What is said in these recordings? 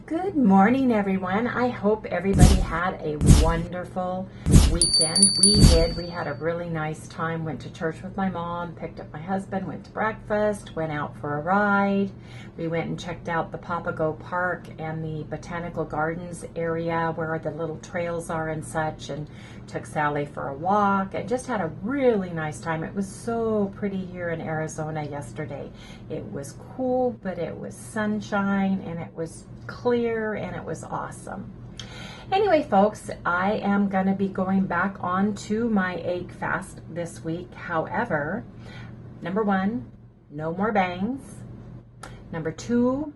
Good morning, everyone. I hope everybody had a wonderful weekend. We did. We had a really nice time. Went to church with my mom, picked up my husband, went to breakfast, went out for a ride. We went and checked out the Papago Park and the Botanical Gardens area where the little trails are and such, and took Sally for a walk and just had a really nice time. It was so pretty here in Arizona yesterday. It was cool, but it was sunshine and it was clear and it was awesome. Anyway, folks, I am going to be going back on to my egg fast this week. However, number one, no more bangs. Number two,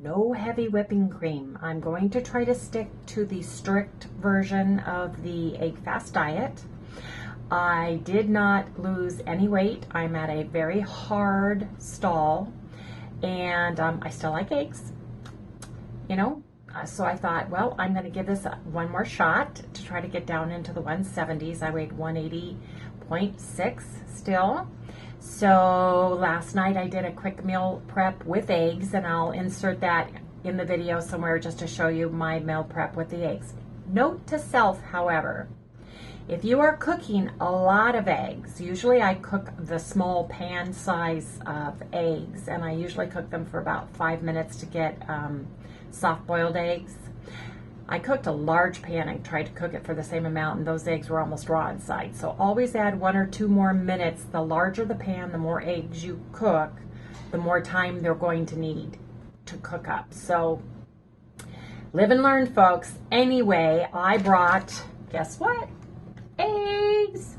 no heavy whipping cream. I'm going to try to stick to the strict version of the egg fast diet. I did not lose any weight. I'm at a very hard stall, and I still like eggs. So I thought, well, I'm going to give this one more shot to try to get down into the 170s. I weighed 180.6 still. So last night I did a quick meal prep with eggs, and I'll insert that in the video somewhere just to show you my meal prep with the eggs. Note to self, however, if you are cooking a lot of eggs, usually I cook the small pan size of eggs, and I usually cook them for about 5 minutes to get soft-boiled eggs. I cooked a large pan and tried to cook it for the same amount, and those eggs were almost raw inside. So always add 1 or 2 more minutes. The larger the pan, the more eggs you cook, the more time they're going to need to cook up. So live and learn, folks. Anyway, I brought, guess what? Eggs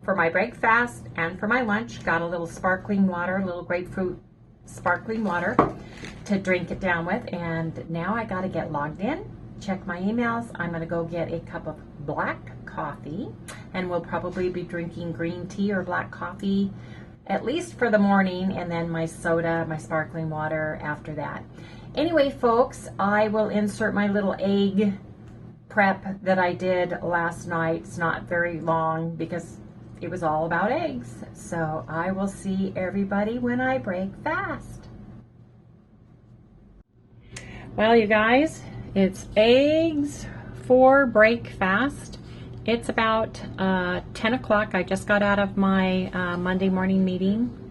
for my breakfast and for my lunch. Got a little sparkling water, a little grapefruit sparkling water to drink it down with. And now I got to get logged in, check my emails. I'm going to go get a cup of black coffee, and we'll probably be drinking green tea or black coffee at least for the morning, and then my soda, my sparkling water after that. Anyway, folks, I will insert my little egg prep that I did last night. It's not very long because it was all about eggs. So I will see everybody when I break fast. Well, you guys, it's eggs for break fast. It's about 10 o'clock. I just got out of my Monday morning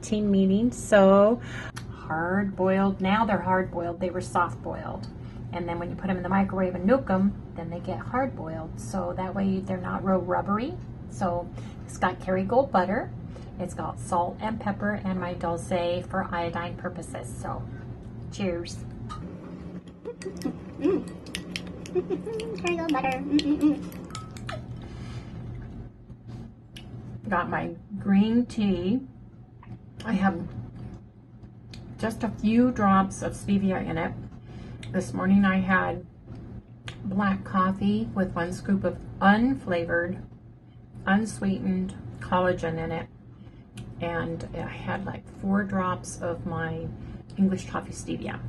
team meeting. So hard boiled. Now they're hard boiled. They were soft boiled. And then when you put them in the microwave and nuke them, then they get hard boiled. So that way they're not real rubbery. So it's got Kerrygold butter. It's got salt and pepper and my dulce for iodine purposes. So cheers. Kerrygold butter. Got my green tea. I have just a few drops of stevia in it. This morning I had black coffee with 1 scoop of unflavored, unsweetened collagen in it. And I had like 4 drops of my English toffee stevia.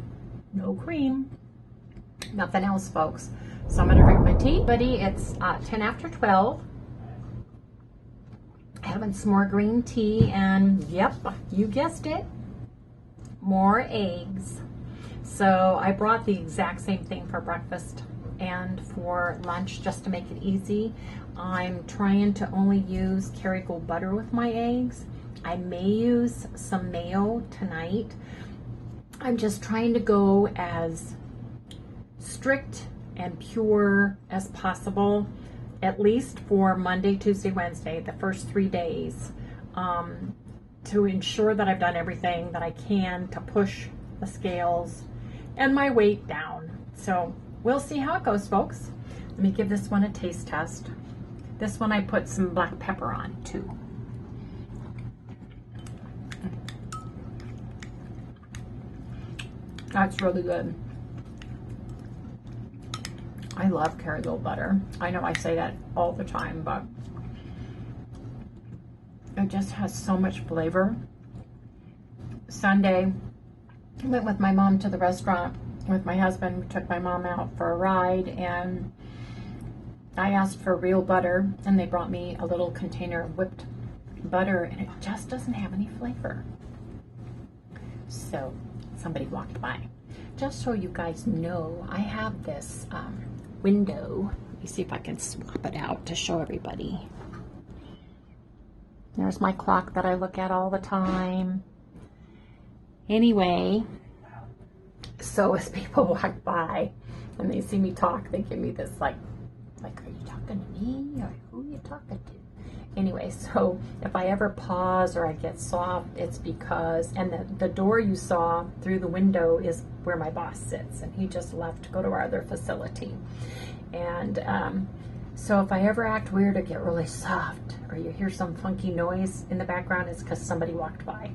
No cream. Nothing else, folks. So I'm going to drink my tea. Buddy, it's 10 after 12. Having some more green tea, and yep, you guessed it, more eggs. So I brought the exact same thing for breakfast and for lunch just to make it easy. I'm trying to only use Kerrygold butter with my eggs. I may use some mayo tonight. I'm just trying to go as strict and pure as possible, at least for Monday, Tuesday, Wednesday, the first 3 days. to ensure that I've done everything that I can to push the scales and my weight down. So we'll see how it goes, folks. Let me give this one a taste test. This one I put some black pepper on too. That's really good. I love Kerrygold butter. I know I say that all the time, but it just has so much flavor. Sunday, I went with my mom to the restaurant with my husband. We took my mom out for a ride, and I asked for real butter, and they brought me a little container of whipped butter, and it just doesn't have any flavor. So somebody walked by. Just so you guys know, I have this window. Let me see if I can swap it out to show everybody. There's my clock that I look at all the time. Anyway, so as people walk by and they see me talk, they give me this like, are you talking to me? Or who are you talking to? Anyway, so if I ever pause or I get soft, it's because, and the door you saw through the window is where my boss sits, and he just left to go to our other facility. And so if I ever act weird or get really soft, or you hear some funky noise in the background, it's because somebody walked by.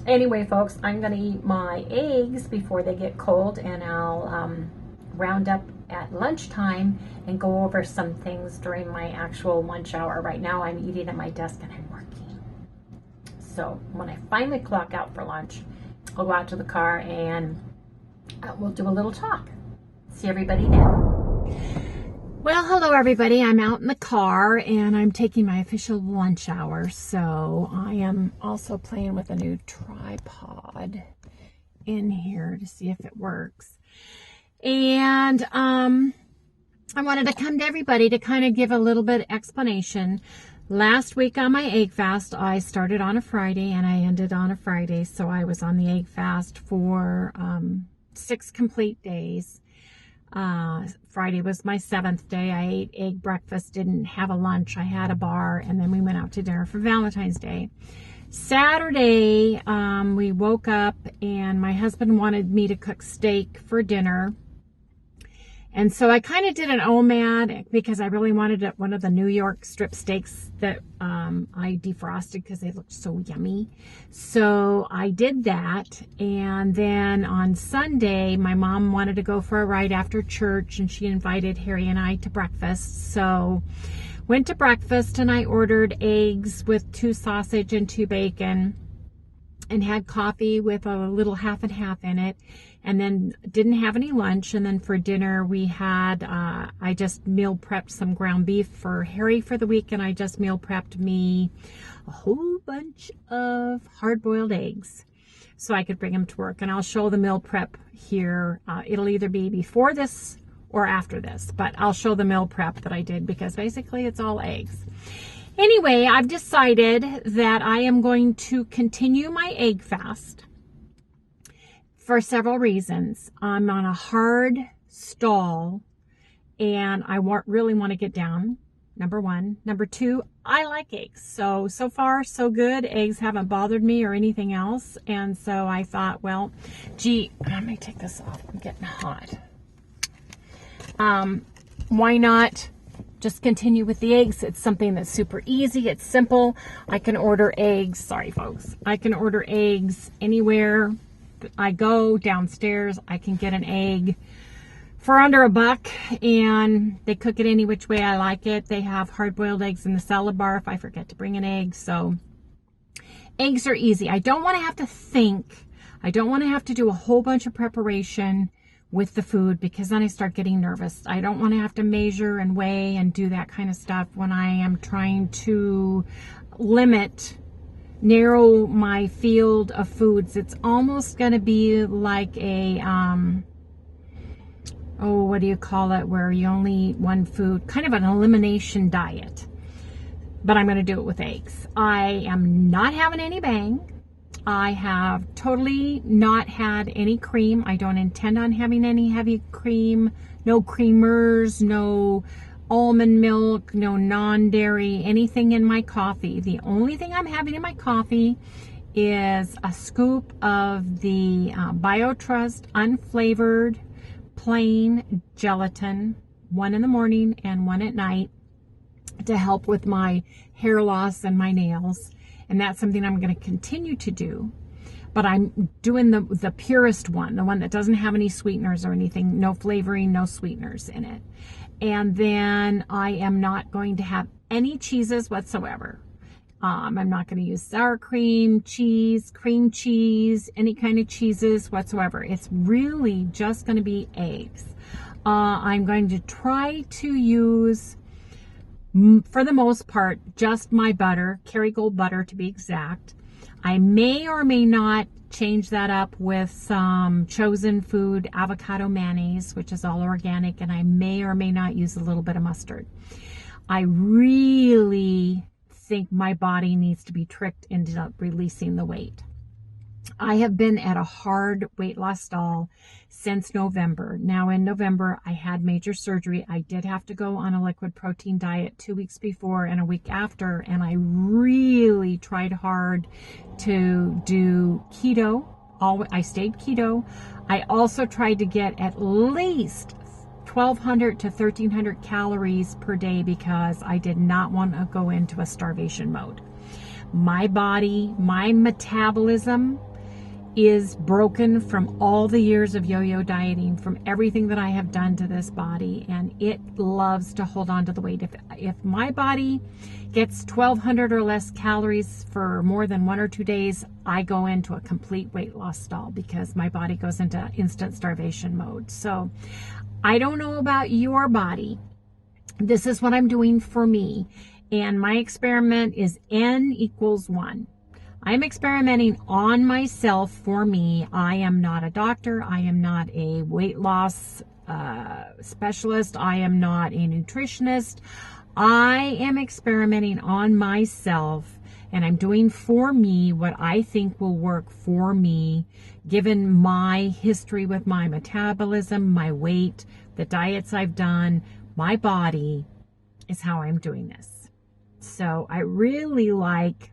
Anyway, folks, I'm going to eat my eggs before they get cold, and I'll round up at lunchtime and go over some things during my actual lunch hour. Right now I'm eating at my desk and I'm working. So when I finally clock out for lunch, I'll go out to the car and we'll do a little talk. See everybody there. Well, hello everybody. I'm out in the car and I'm taking my official lunch hour. So I am also playing with a new tripod in here to see if it works. And I wanted to come to everybody to kind of give a little bit of explanation. Last week on my egg fast, I started on a Friday and I ended on a Friday. So I was on the egg fast for 6 complete days. Friday was my 7th day. I ate egg breakfast, didn't have a lunch. I had a bar, and then we went out to dinner for Valentine's Day. Saturday, we woke up and my husband wanted me to cook steak for dinner. And so I kind of did an OMAD because I really wanted one of the New York strip steaks that I defrosted because they looked so yummy. So I did that. And then on Sunday, my mom wanted to go for a ride after church, and she invited Harry and I to breakfast. So went to breakfast and I ordered eggs with 2 sausage and 2 bacon and had coffee with a little half and half in it. And then didn't have any lunch. And then for dinner, we had, I just meal prepped some ground beef for Harry for the week. And I just meal prepped me a whole bunch of hard-boiled eggs so I could bring them to work. And I'll show the meal prep here. It'll either be before this or after this, but I'll show the meal prep that I did because basically it's all eggs. Anyway, I've decided that I am going to continue my egg fast for several reasons. I'm on a hard stall and I really want to get down, number 1. Number 2, I like eggs. So far, so good. Eggs haven't bothered me or anything else. And so I thought, well, gee, let me take this off. I'm getting hot. Why not just continue with the eggs? It's something that's super easy. It's simple. I can order eggs. Sorry, folks. I can order eggs anywhere I go downstairs. I can get an egg for under $1, and they cook it any which way I like it. They have hard-boiled eggs in the salad bar if I forget to bring an egg. So eggs are easy. I don't want to have to think. I don't want to have to do a whole bunch of preparation with the food because then I start getting nervous. I don't want to have to measure and weigh and do that kind of stuff when I am trying to narrow my field of foods. It's almost going to be like a, what do you call it, where you only eat one food, kind of an elimination diet. But I'm going to do it with eggs. I am not having any bang. I have totally not had any cream. I don't intend on having any heavy cream, no creamers, no almond milk, no non-dairy, anything in my coffee. The only thing I'm having in my coffee is a scoop of the BioTrust unflavored plain gelatin, one in the morning and one at night, to help with my hair loss and my nails. And that's something I'm going to continue to do. But I'm doing the purest one, the one that doesn't have any sweeteners or anything, no flavoring, no sweeteners in it. And then I am not going to have any cheeses whatsoever. I'm not going to use sour cream, cheese, cream cheese, any kind of cheeses whatsoever. It's really just going to be eggs. I'm going to try to use, for the most part, just my butter, Kerrygold butter to be exact. I may or may not change that up with some Chosen Food avocado mayonnaise, which is all organic, and I may or may not use a little bit of mustard. I really think my body needs to be tricked into releasing the weight. I have been at a hard weight loss stall since November. Now in November, I had major surgery. I did have to go on a liquid protein diet 2 weeks before and a week after, and I really tried hard to do keto. I stayed keto. I also tried to get at least 1,200 to 1,300 calories per day because I did not want to go into a starvation mode. My body, my metabolism is broken from all the years of yo-yo dieting, from everything that I have done to this body, and it loves to hold on to the weight. If my body gets 1,200 or less calories for more than 1 or 2 days, I go into a complete weight loss stall because my body goes into instant starvation mode. So I don't know about your body. This is what I'm doing for me. And my experiment is N equals 1. I'm experimenting on myself for me. I am not a doctor. I am not a weight loss specialist. I am not a nutritionist. I am experimenting on myself, and I'm doing for me what I think will work for me, given my history with my metabolism, my weight, the diets I've done, my body is how I'm doing this. So I really like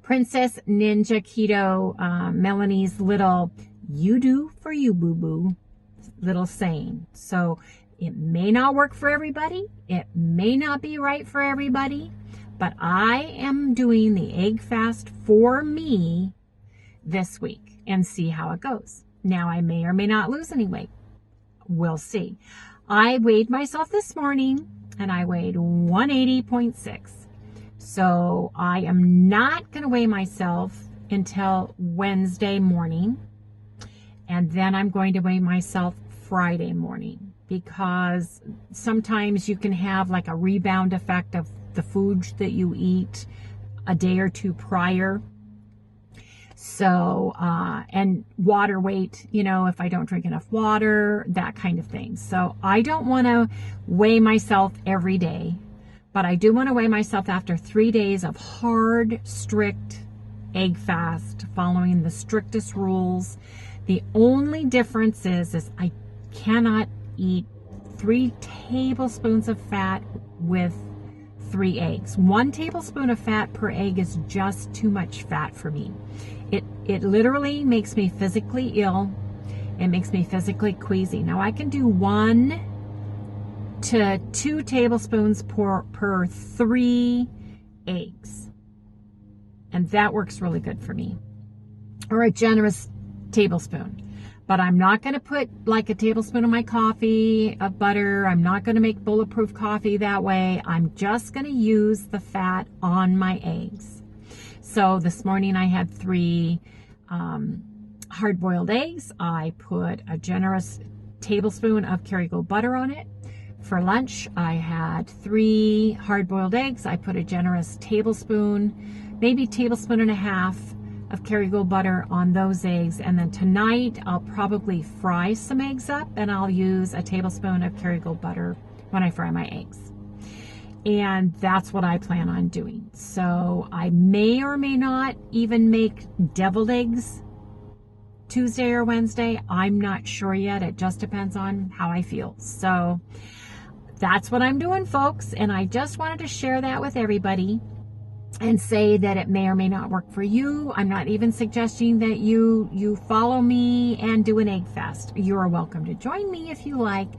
Princess Ninja Keto, Melanie's little "you do for you, boo-boo" little saying. So it may not work for everybody. It may not be right for everybody. But I am doing the egg fast for me this week and see how it goes. Now, I may or may not lose any weight. We'll see. I weighed myself this morning and I weighed 180.6. So I am not going to weigh myself until Wednesday morning. And then I'm going to weigh myself Friday morning, because sometimes you can have like a rebound effect of the foods that you eat a day or two prior. So, and water weight, you know, if I don't drink enough water, that kind of thing. So I don't want to weigh myself every day, but I do want to weigh myself after 3 days of hard, strict egg fast, following the strictest rules. The only difference is I cannot eat 3 tablespoons of fat with 3 eggs. 1 tablespoon of fat per egg is just too much fat for me. It literally makes me physically ill. It makes me physically queasy. Now I can do 1 to 2 tablespoons per 3 eggs. And that works really good for me. Or a generous tablespoon. But I'm not going to put like a tablespoon of my coffee of butter. I'm not going to make bulletproof coffee that way. I'm just going to use the fat on my eggs. So this morning I had 3 hard-boiled eggs. I put a generous tablespoon of Kerrygold butter on it. For lunch, I had 3 hard-boiled eggs. I put a generous tablespoon, maybe tablespoon and a half of Kerrygold butter on those eggs. And then tonight, I'll probably fry some eggs up, and I'll use a tablespoon of Kerrygold butter when I fry my eggs. And that's what I plan on doing. So I may or may not even make deviled eggs Tuesday or Wednesday. I'm not sure yet. It just depends on how I feel. So that's what I'm doing, folks. And I just wanted to share that with everybody and say that it may or may not work for you. I'm not even suggesting that you follow me and do an egg fast. You're welcome to join me if you like,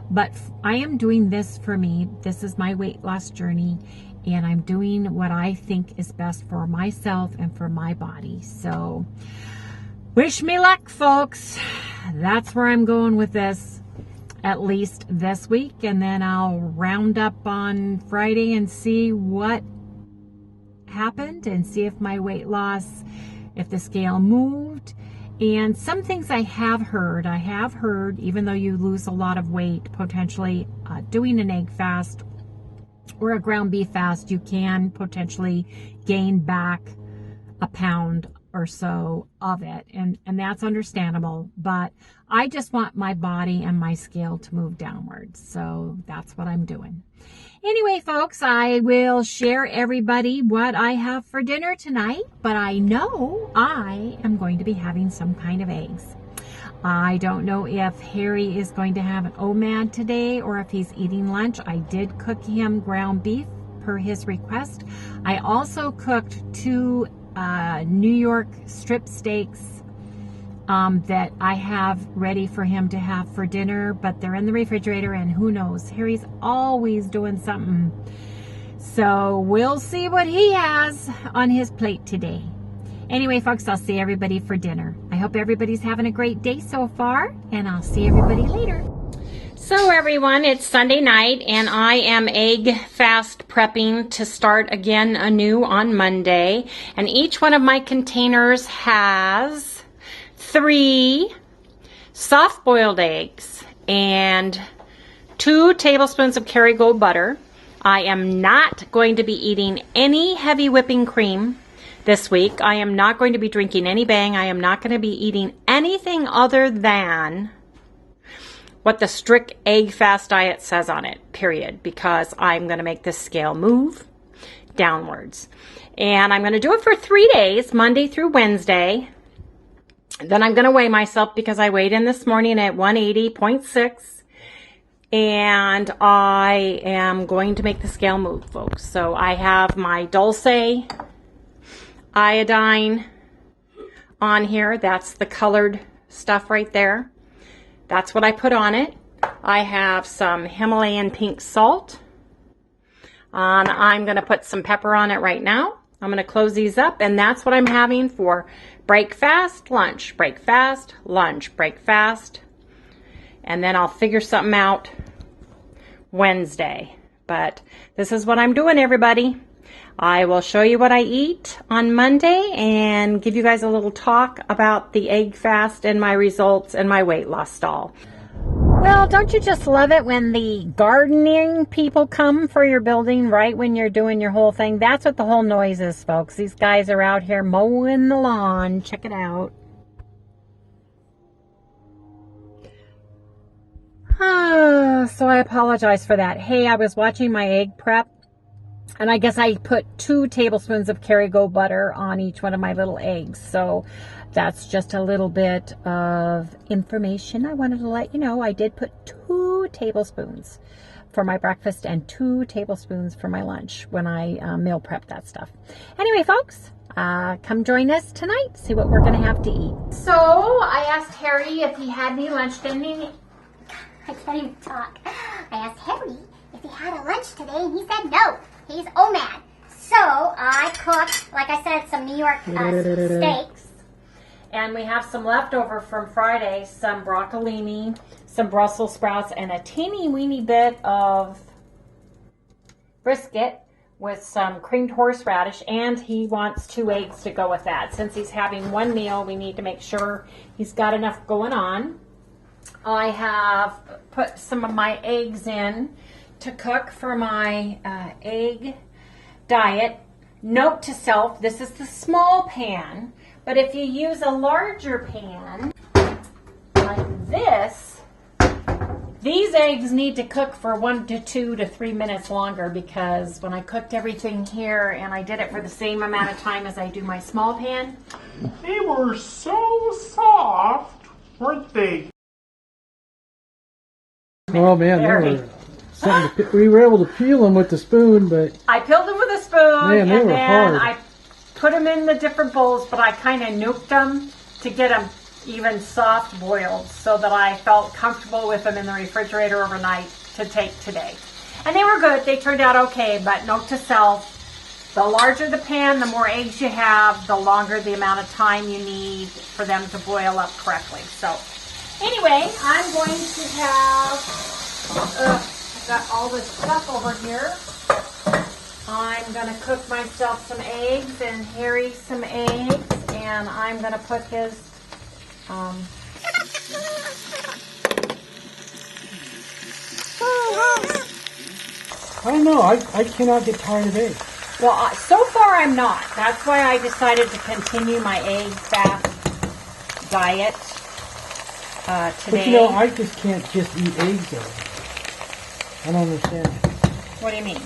but I am doing this for me. This is my weight loss journey, and I'm doing what I think is best for myself and for my body. So wish me luck, folks. That's where I'm going with this, at least this week, and then I'll round up on Friday and see what happened and see if my weight loss, if the scale moved. And some things I have heard, even though you lose a lot of weight, potentially doing an egg fast or a ground beef fast, you can potentially gain back a pound or so of it, and that's understandable, but I just want my body and my scale to move downwards, so that's what I'm doing. Anyway, folks, I will share everybody what I have for dinner tonight, but I know I am going to be having some kind of eggs. I don't know if Harry is going to have an OMAD today or if he's eating lunch. I did cook him ground beef per his request. I also cooked 2 New York strip steaks that I have ready for him to have for dinner, but they're in the refrigerator, and who knows, Harry's always doing something. So we'll see what he has on his plate today. Anyway, folks, I'll see everybody for dinner. I hope everybody's having a great day so far, and I'll see everybody later. So everyone, it's Sunday night, and I am egg fast prepping to start again anew on Monday. And each one of my containers has 3 soft-boiled eggs and 2 tablespoons of Kerrygold butter. I am not going to be eating any heavy whipping cream this week. I am not going to be drinking any Bang. I am not going to be eating anything other than what the strict egg fast diet says on it, period, because I'm going to make this scale move downwards. And I'm going to do it for 3 days, Monday through Wednesday. Then I'm going to weigh myself because I weighed in this morning at 180.6. And I am going to make the scale move, folks. So I have my Dulce iodine on here. That's the colored stuff right there. That's what I put on it. I have some Himalayan pink salt. I'm going to put some pepper on it right now. I'm going to close these up, and that's what I'm having for break fast, lunch, break fast, lunch, break fast. And then I'll figure something out Wednesday. But this is what I'm doing, everybody. I will show you what I eat on Monday and give you guys a little talk about the egg fast and my results and my weight loss stall. Well, don't you just love it when the gardening people come for your building right when you're doing your whole thing? That's what the whole noise is, folks. These guys are out here mowing the lawn. Check it out. So I apologize for that. Hey, I was watching my egg prep, and I guess I put 2 tablespoons of Kerrygold butter on each one of my little eggs. So that's just a little bit of information I wanted to let you know. I did put 2 tablespoons for my breakfast and 2 tablespoons for my lunch when I meal prep that stuff. Anyway, folks, come join us tonight. See what we're going to have to eat. So I asked Harry if he had any lunch. Didn't he? I can't even talk. I asked Harry if he had a lunch today, and he said no. He's OMAD. So I cooked, like I said, some New York steaks. And we have some leftover from Friday, some broccolini, some Brussels sprouts, and a teeny weeny bit of brisket with some creamed horseradish. And he wants 2 eggs to go with that. Since he's having 1 meal, we need to make sure he's got enough going on. I have put some of my eggs in to cook for my egg diet. Note to self, this is the small pan, but if you use a larger pan like this, these eggs need to cook for 1 to 2 to 3 minutes longer, because when I cooked everything here and I did it for the same amount of time as I do my small pan, they were so soft, weren't they? Oh man, they were something to, we were able to peel them with the spoon, but I peeled them with a spoon, man, they and were then hard. I put them in the different bowls, but I kind of nuked them to get them even soft boiled so that I felt comfortable with them in the refrigerator overnight to take today. And they were good. They turned out okay, but note to self, the larger the pan, the more eggs you have, the longer the amount of time you need for them to boil up correctly. So anyway, I'm going to have, I've got all this stuff over here. I'm going to cook myself some eggs and Harry some eggs, and I'm going to put his, I don't know. I cannot get tired of eggs. well, so far I'm not. That's why I decided to continue my egg fast diet today. But you know, I just can't just eat eggs though. I don't understand. What do you mean?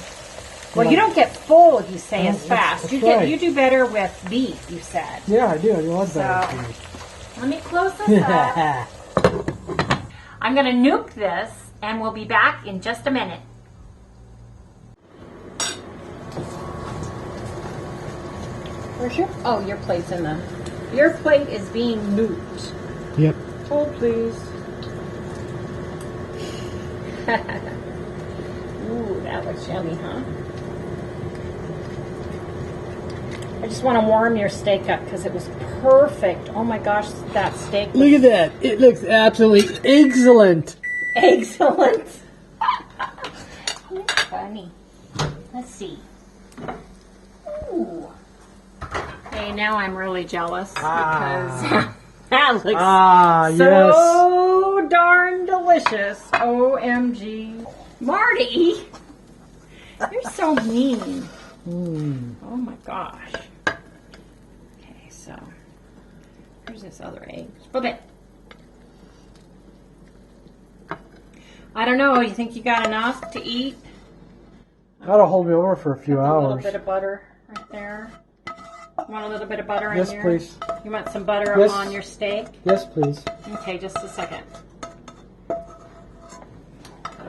Well, you don't get full, you say, as fast. that's right. You do better with beef, you said. Yeah, I do. I do a lot better. So- with eggs. Let me close this up. I'm going to nuke this, and we'll be back in just a minute. Where's your... Oh, your plate's in the... Your plate is being nuked. Yep. Oh, please. Ooh, that looks yummy, huh? I just want to warm your steak up because it was perfect. Oh my gosh, that steak was Look at that. It looks absolutely excellent. excellent. Funny. Let's see. Ooh. Okay, now I'm really jealous because that looks so darn delicious. OMG. Marty, you're so mean. Oh my gosh. Okay, so here's this other egg. Okay. I don't know. You think you got enough to eat? That'll hold me over for a few A hours. little bit of butter right there. Want a little bit of butter in Yes, here? please. You want some butter Yes. on your steak? Yes, please. Okay, just a second. Gotta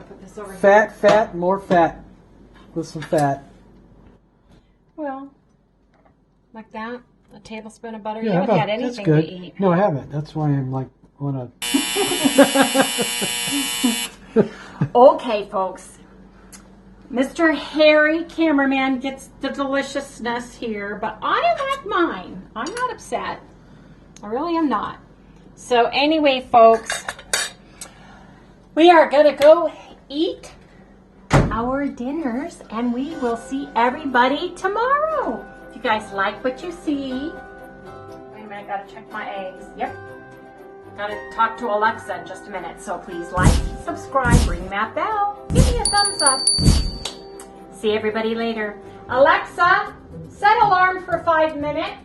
put this over here. Fat, more fat. With some fat. Well, like that. A tablespoon of butter. You Yeah, haven't had that's anything good. to eat. No, I haven't. That's why I'm like, wanna. Okay, folks. Mr. Harry cameraman gets the deliciousness here, but I like mine. I'm not upset. I really am not. So anyway, folks, we are going to go eat our dinners, and we will see everybody tomorrow. If you guys like what you see, wait a minute, I got to check my eggs. Yep. Got to talk to Alexa in just a minute, so please like, subscribe, ring that bell, give me a thumbs up. See everybody later. Alexa, set alarm for 5 minutes.